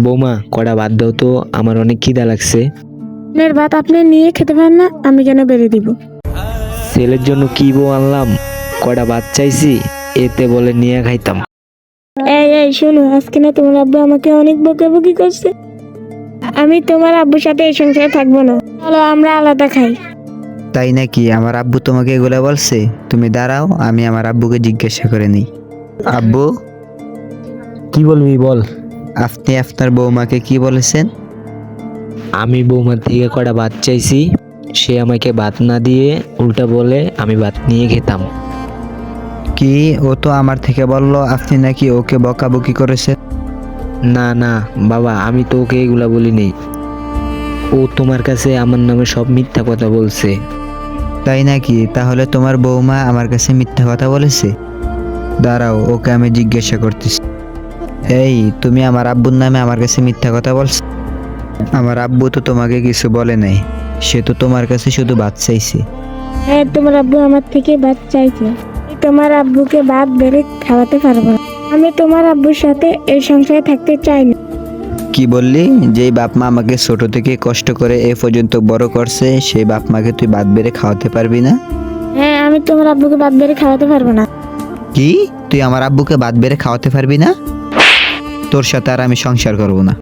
বৌমা কটা ভাত দাও তো, আমার অনেক খিদা লাগছে। আপনার ভাত আপনি নিয়ে খেতে পারেন না, আমি কেন বেড়ে দিব? ছেলের জন্য কি বউ আনলাম, কটা ভাত চাইছি, এতে বলে নিয়ে খাইতাম। এই শোনো, আজকে না তোমার আব্বু আমাকে অনেক বকাবকি করছে। আমি তোমার আব্বুর সাথে এই সংসারে থাকবো না, চলো আমরা আলাদা খাই। তাই নাকি? আমার আব্বু তোমাকে এগুলা বলছে? তুমি দাঁড়াও, আমি আমার আব্বুকে জিজ্ঞাসা করে নিই। আব্বু, কি বলবি বল। আপনি আপনার বৌমাকে কি বলেছেন? আমি বৌমার থেকে কটা ভাত চাইছি, সে আমাকে ভাত না দিয়ে উল্টা বলে আমি ভাত নিয়ে খেতাম। কি, ও তো আমার থেকে বলল আপনি নাকি ওকে বকাবকি করেছেন। না না বাবা, আমি তো ওকে এগুলা বলি নেই। ও তোমার কাছে আমার নামে সব মিথ্যা কথা বলছে। তাই নাকি? তাহলে তোমার বৌমা আমার কাছে মিথ্যা কথা বলেছে? দাঁড়াও, ওকে আমি জিজ্ঞাসা করতেছি। এই, তুমি আমার আব্বুর নামে আমার কাছে মিথ্যা কথা বলছো? আমার আব্বু তো তোমাকে কিছু বলে নাই, সে তো তোমার কাছে শুধু ভাত চাইছে। হ্যাঁ, তোমার আব্বু আমার থেকে ভাত চাইছে। আমি তোমার আব্বুকে ভাত বেড়ে খাওয়াতে পারবো না। আমি তোমার আব্বুর সাথে এই সংসারে থাকতে চাই না। কি বললি? যেই বাপ মা আমাকে ছোট থেকে কষ্ট করে এ পর্যন্ত বড় করছে, সেই বাপ মাকে তুই ভাত বেড়ে খাওয়াতে পারবি না? হ্যাঁ, আমি তোমার আব্বুকে ভাত বেড়ে খাওয়াতে পারবো না। কি, তুই আমার আব্বুকে ভাত বেড়ে খাওয়াতে পারবি না? তোর সাথে আর আমি সংসার করব না।